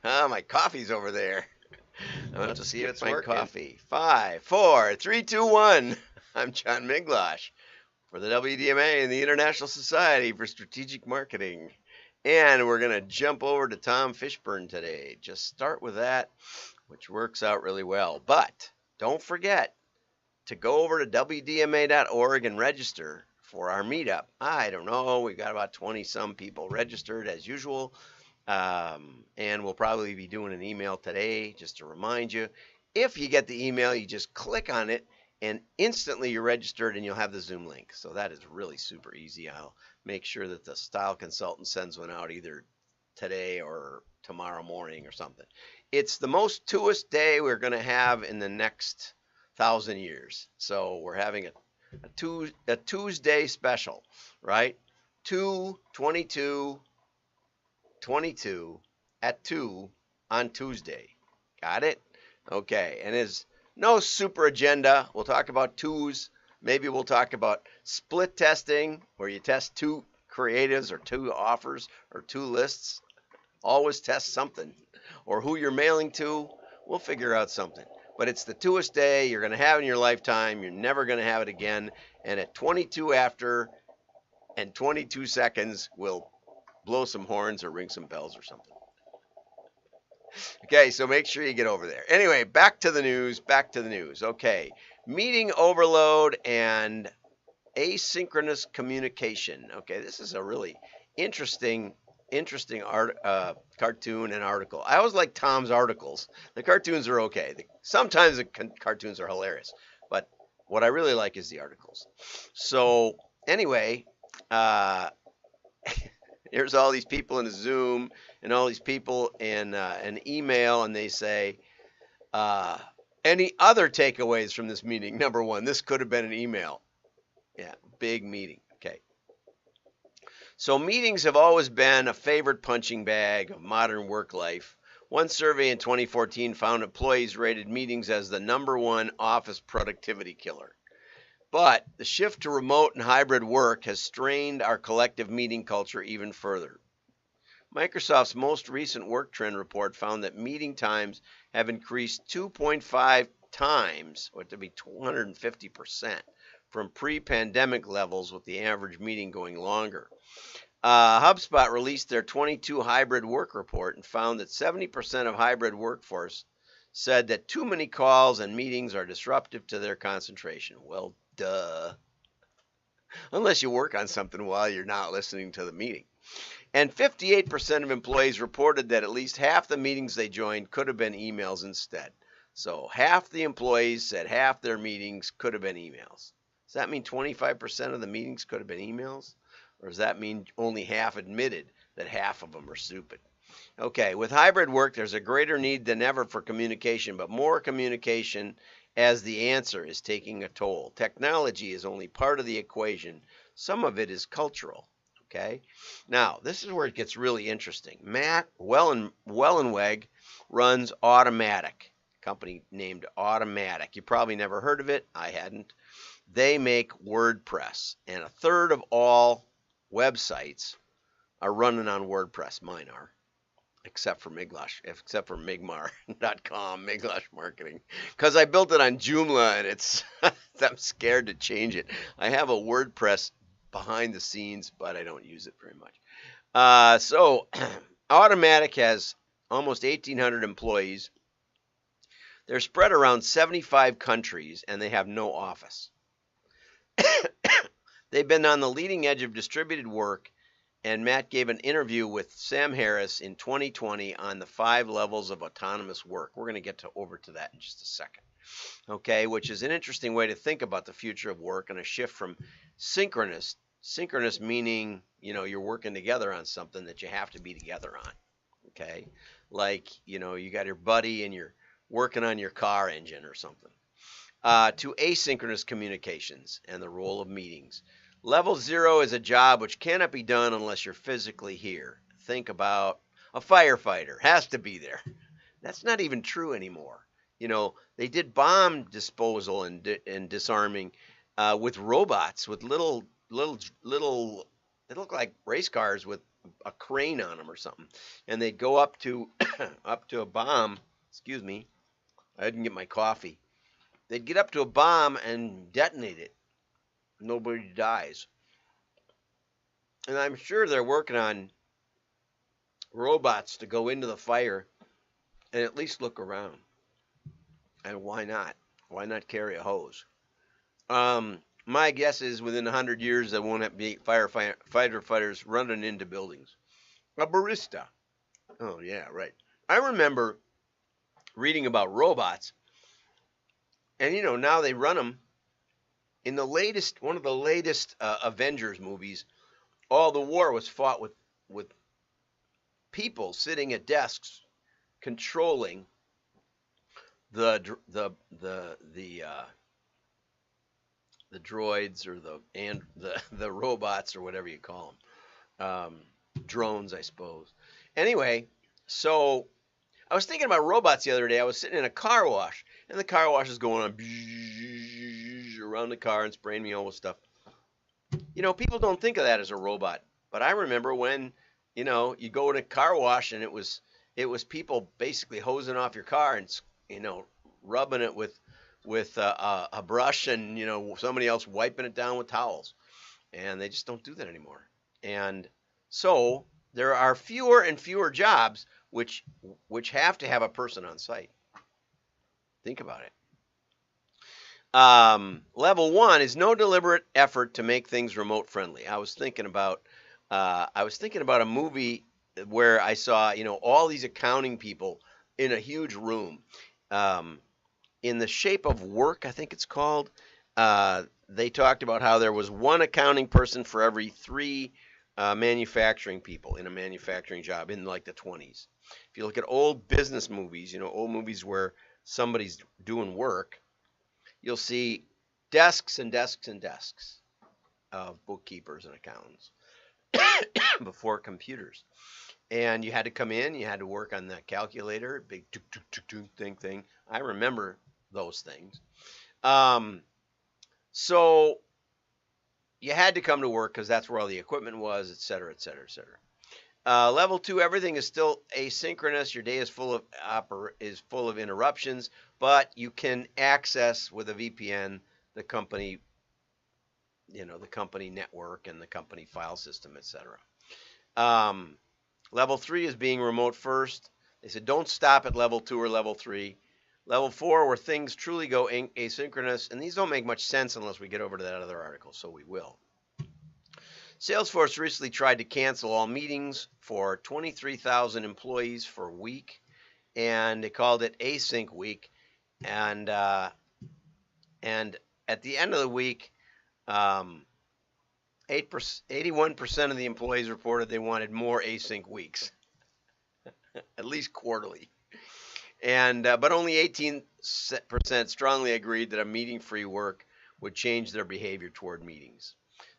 Ah, my coffee's over there. I'll have to Let's see see if if it's it's my working. coffee. 5, 4, 3, 2, 1. I'm John Miglosh for the WDMA and the International Society for Strategic Marketing. And we're going to jump over to Tom Fishburne today. Just start with that, which works out really well. But don't forget to go over to WDMA.org and register for our meetup. I don't know, we've got about 20 some people registered as usual. And we'll probably be doing an email today just to remind you. If you get the email, you just click on it and instantly you're registered and you'll have the Zoom link. So that is really super easy. I'll make sure that the style consultant sends one out either today or tomorrow morning or something. It's the most tourist day we're going to have in the next 1,000 years. So we're having a Tuesday special, right? 2/22 22 at 2 on Tuesday. Got it? Okay. And there's no super agenda. We'll talk about twos. Maybe we'll talk about split testing, where you test two creatives or two offers or two lists. Always test something. Or who you're mailing to. We'll figure out something. But it's the tourist day you're going to have in your lifetime. You're never going to have it again. And at 22 after and 22 seconds, we'll blow some horns or ring some bells or something. Okay, so make sure you get over there. Anyway, back to the news. Okay, meeting overload and asynchronous communication. Okay, this is a really interesting cartoon and article. I always like Tom's articles. The cartoons are okay. Sometimes the cartoons are hilarious, but what I really like is the articles. So anyway, there's all these people in a Zoom and all these people in an email, and they say, any other takeaways from this meeting? Number one, this could have been an email. Yeah, big meeting. Okay. So meetings have always been a favorite punching bag of modern work life. One survey in 2014 found employees rated meetings as the number one office productivity killer. But the shift to remote and hybrid work has strained our collective meeting culture even further. Microsoft's most recent work trend report found that meeting times have increased 2.5 times, or to be 250%, from pre-pandemic levels, with the average meeting going longer. HubSpot released their 22 hybrid work report and found that 70% of hybrid workforce said that too many calls and meetings are disruptive to their concentration. Well, duh. Unless you work on something while you're not listening to the meeting. And 58% of employees reported that at least half the meetings they joined could have been emails instead. So half the employees said half their meetings could have been emails. Does that mean 25% of the meetings could have been emails? Or does that mean only half admitted that half of them are stupid? Okay, with hybrid work, there's a greater need than ever for communication, but more communication as the answer is taking a toll. Technology is only part of the equation. Some of it is cultural. Okay, now this is where it gets really interesting. Matt Wellenweg runs Automatic, a company named Automatic. You probably never heard of it. I hadn't. They make WordPress, and a third of all websites are running on WordPress. Mine are, except for Migmar.com, Miglosh Marketing, because I built it on Joomla and it's I'm scared to change it. I have a WordPress behind the scenes, but I don't use it very much. So Automatic has almost 1,800 employees. They're spread around 75 countries and they have no office. They've been on the leading edge of distributed work, and Matt gave an interview with Sam Harris in 2020 on the 5 levels of autonomous work. We're going to get over to that in just a second. Okay, which is an interesting way to think about the future of work and a shift from synchronous meaning, you're working together on something that you have to be together on. Okay, like, you got your buddy and you're working on your car engine or something. To asynchronous communications and the role of meetings. Level 0 is a job which cannot be done unless you're physically here. Think about a firefighter, has to be there. That's not even true anymore. They did bomb disposal and disarming with robots, with little. They look like race cars with a crane on them or something, and they'd go up to up to a bomb. Excuse me, I didn't get my coffee. They'd get up to a bomb and detonate it. Nobody dies. And I'm sure they're working on robots to go into the fire and at least look around. And why not? Why not carry a hose? My guess is within 100 years there won't be firefighters running into buildings. A barista. Oh yeah, right. I remember reading about robots, and now they run them in one of the latest Avengers movies. All the war was fought with people sitting at desks controlling the droids or the robots or whatever you call them, drones, I suppose. Anyway, so I was thinking about robots the other day. I was sitting in a car wash, and the car wash is going on around the car and spraying me all with stuff. People don't think of that as a robot, but I remember when you go in a car wash and it was people basically hosing off your car and rubbing it with a brush and somebody else wiping it down with towels, and they just don't do that anymore. And so there are fewer and fewer jobs which have to have a person on site. Think about it. Level 1 is no deliberate effort to make things remote friendly. I was thinking about a movie where I saw all these accounting people in a huge room. In The Shape of Work, I think it's called, they talked about how there was one accounting person for every 3 manufacturing people in a manufacturing job in like the 20s. If you look at old business movies, old movies where somebody's doing work, you'll see desks and desks and desks of bookkeepers and accountants before computers. And you had to come in, you had to work on that calculator, big thing. I remember those things. So you had to come to work because that's where all the equipment was, et cetera, et cetera, et cetera. Level 2, everything is still asynchronous. Your day is full of interruptions, but you can access with a VPN the company, the company network and the company file system, et cetera. Level 3 is being remote first. They said don't stop at level 2 or level 3. Level 4, where things truly go asynchronous, and these don't make much sense unless we get over to that other article, so we will. Salesforce recently tried to cancel all meetings for 23,000 employees for a week, and they called it Async Week. And at the end of the week, 81% of the employees reported they wanted more async weeks, at least quarterly. And but only 18% strongly agreed that a meeting-free work would change their behavior toward meetings.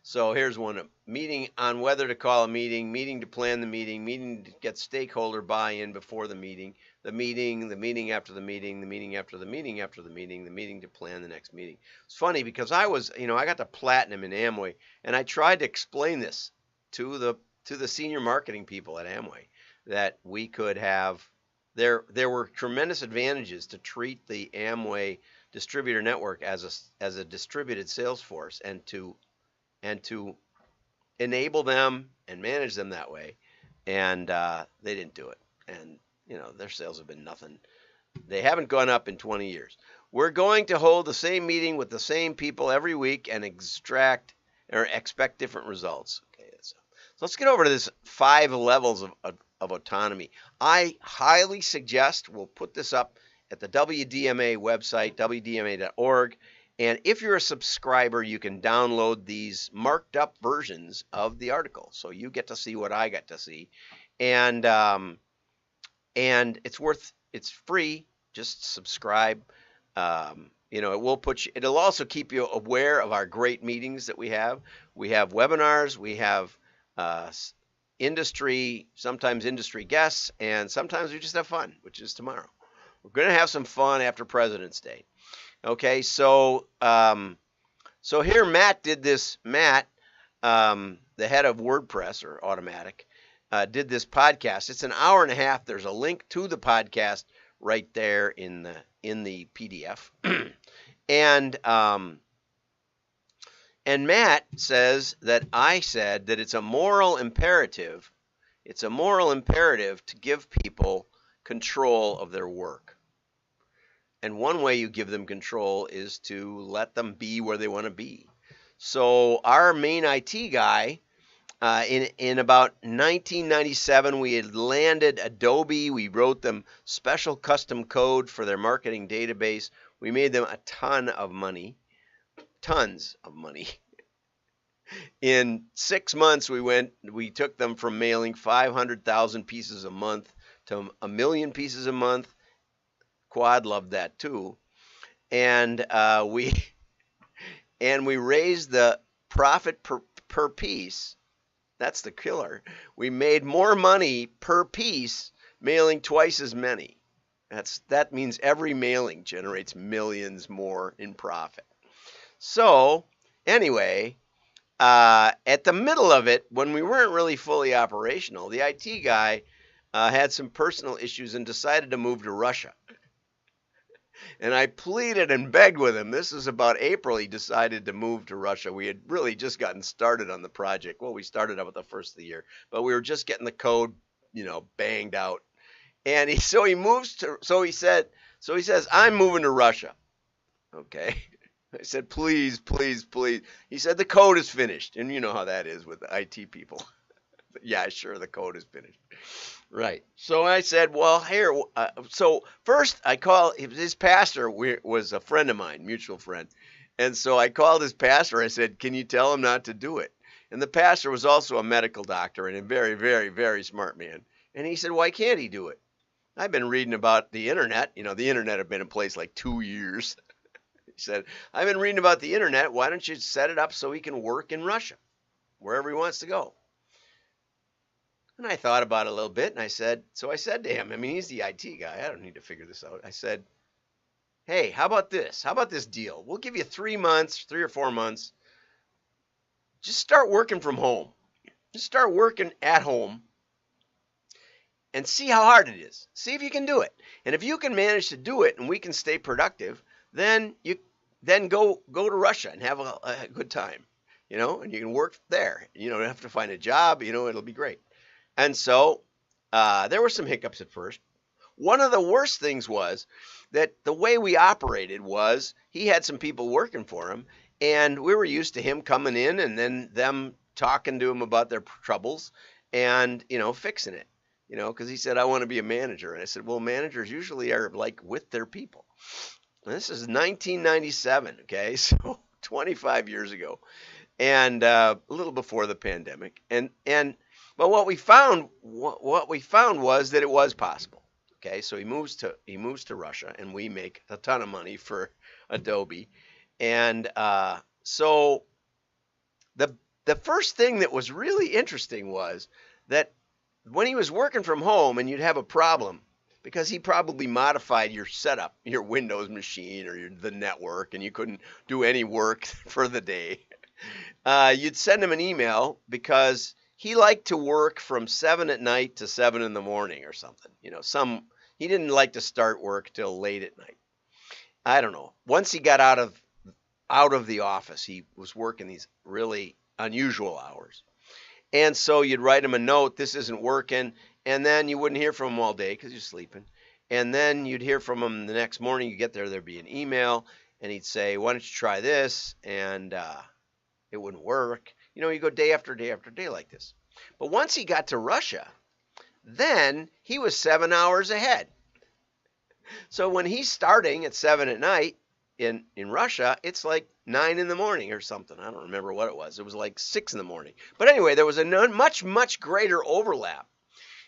So here's one: meeting on whether to call a meeting, meeting to plan the meeting to get stakeholder buy-in before the meeting after the meeting, the meeting after the meeting after the meeting, the meeting to plan the next meeting. It's funny because I got the platinum in Amway, and I tried to explain this to the senior marketing people at Amway that we could have. There were tremendous advantages to treat the Amway distributor network as a distributed sales force and to enable them and manage them that way, and they didn't do it. And their sales have been nothing. They haven't gone up in 20 years. We're going to hold the same meeting with the same people every week and expect different results. Okay, so let's get over to this 5 levels of autonomy. I highly suggest we'll put this up at the WDMA website, wdma.org. And if you're a subscriber, you can download these marked up versions of the article. So you get to see what I got to see. And it's free. Just subscribe. It'll also keep you aware of our great meetings that we have. We have webinars, we have sometimes industry guests, and sometimes we just have fun, which is tomorrow. We're going to have some fun after President's Day. Okay, so here Matt did this. Matt, the head of WordPress or Automatic, did this podcast. It's an hour and a half. There's a link to the podcast right there in the PDF. And Matt says that I said that it's a moral imperative. It's a moral imperative to give people control of their work. And one way you give them control is to let them be where they want to be. So our main IT guy, in about 1997, we had landed Adobe. We wrote them special custom code for their marketing database. We made them a ton of money, tons of money. In 6 months, we took them from mailing 500,000 pieces a month to 1 million pieces a month. Quad loved that too. And we raised the profit per piece. That's the killer. We made more money per piece mailing twice as many. That means every mailing generates millions more in profit. So anyway, at the middle of it, when we weren't really fully operational, the IT guy had some personal issues and decided to move to Russia. And I pleaded and begged with him. This is about April. He decided to move to Russia. We had really just gotten started on the project. Well, we started up at the first of the year, but we were just getting the code, banged out. And he says, I'm moving to Russia. Okay. I said, please, please, please. He said, the code is finished. And you know how that is with the IT people. Yeah, sure, the code is finished. Right. So I said, well, here. So first I called his pastor. Was a friend of mine, mutual friend. And so I called his pastor. I said, can you tell him not to do it? And the pastor was also a medical doctor and a very, very, very smart man. And he said, why can't he do it? I've been reading about the internet. The internet had been in place like 2 years. He said, I've been reading about the internet. Why don't you set it up so he can work in Russia, wherever he wants to go? And I thought about it a little bit, and I said to him, he's the IT guy. I don't need to figure this out. I said, hey, how about this? How about this deal? We'll give you 3 months, 3 or 4 months. Just start working from home. Just start working at home and see how hard it is. See if you can do it. And if you can manage to do it and we can stay productive, then go to Russia and have a good time, and you can work there. You don't have to find a job, it'll be great. And so there were some hiccups at first. One of the worst things was that the way we operated was he had some people working for him, and we were used to him coming in and then them talking to him about their troubles and, fixing it, because he said, I want to be a manager. And I said, well, managers usually are like with their people. And this is 1997, okay, so 25 years ago, and a little before the pandemic. But what we found was that it was possible. Okay, so he moves to Russia, and we make a ton of money for Adobe. And so the first thing that was really interesting was that when he was working from home and you'd have a problem, because he probably modified your setup, your Windows machine or the network, and you couldn't do any work for the day, you'd send him an email because he liked to work from 7 at night to 7 in the morning or something. He didn't like to start work till late at night. I don't know. Once he got out of the office, he was working these really unusual hours. And so you'd write him a note, this isn't working, and then you wouldn't hear from him all day because you're sleeping. And then you'd hear from him the next morning. You get there'd be an email, and he'd say, why don't you try this? And it wouldn't work. You go day after day after day like this. But once he got to Russia, then he was 7 hours ahead. So when he's starting at 7 at night in Russia, it's like 9 in the morning or something. I don't remember what it was. It was like 6 in the morning. But anyway, there was a much, much greater overlap.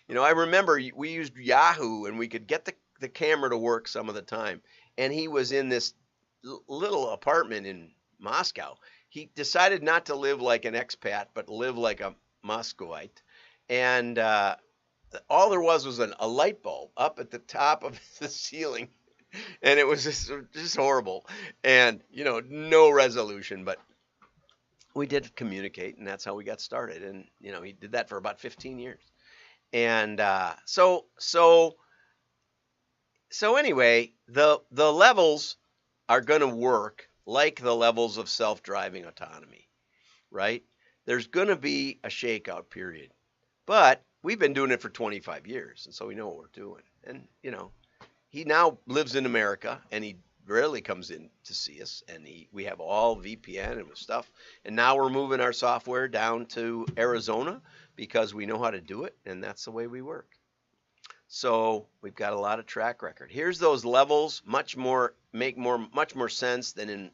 I remember we used Yahoo, and we could get the camera to work some of the time. And he was in this little apartment in Moscow. He decided not to live like an expat, but live like a Moscowite. And all there was a light bulb up at the top of the ceiling. And it was just horrible. And, no resolution. But we did communicate, and that's how we got started. And, he did that for about 15 years. And so anyway, the levels are going to work like the levels of self-driving autonomy, right? There's going to be a shakeout period, but we've been doing it for 25 years, and so we know what we're doing. And he now lives in America, and he rarely comes in to see us, and we have all VPN and stuff. And now we're moving our software down to Arizona because we know how to do it, and that's the way we work. So we've got a lot of track record. Here's those levels, much more sense than in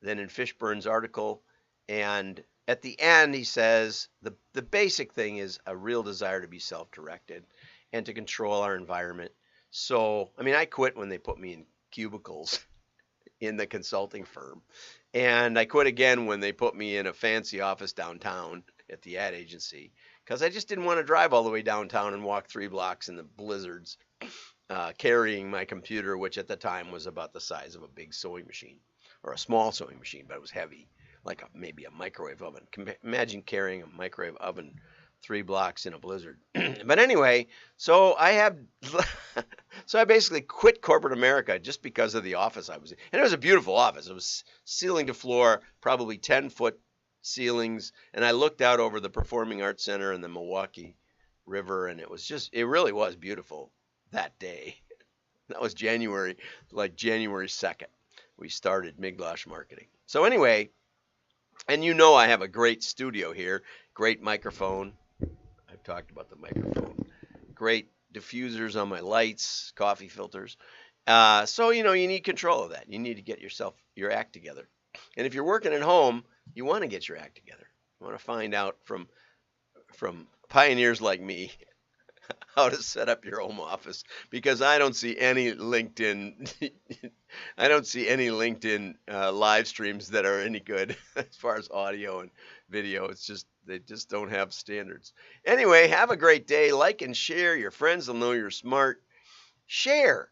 Fishburne's article. And at the end, he says the basic thing is a real desire to be self-directed and to control our environment. So, I mean, I quit when they put me in cubicles in the consulting firm. And I quit again when they put me in a fancy office downtown at the ad agency because I just didn't want to drive all the way downtown and walk 3 blocks in the blizzards carrying my computer, which at the time was about the size of a big sewing machine or a small sewing machine, but it was heavy, like maybe a microwave oven. Imagine carrying a microwave oven 3 blocks in a blizzard. But anyway, so I basically quit corporate America just because of the office I was in. And it was a beautiful office. It was ceiling to floor, probably 10-foot ceilings. And I looked out over the Performing Arts Center and the Milwaukee River. And it really was beautiful that day. That was January 2nd. We started Miglosh Marketing. So anyway, and I have a great studio here, great microphone. I've talked about the microphone. Great diffusers on my lights, coffee filters. So you need control of that. You need to get your act together. And if you're working at home, you want to get your act together. You want to find out from pioneers like me how to set up your home office, because I don't see any LinkedIn live streams that are any good as far as audio and video. They just don't have standards. Anyway, have a great day. Like and share. Your friends will know you're smart. Shares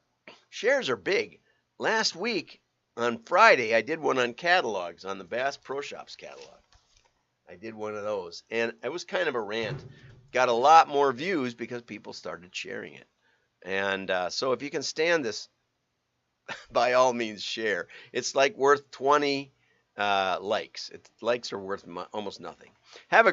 are big. Last week on Friday, I did one on catalogs, on the Bass Pro Shops catalog. I did one of those, and it was kind of a rant. Got a lot more views because people started sharing it. And so if you can stand this, by all means share. It's like worth 20 likes. Likes are worth almost nothing. Have a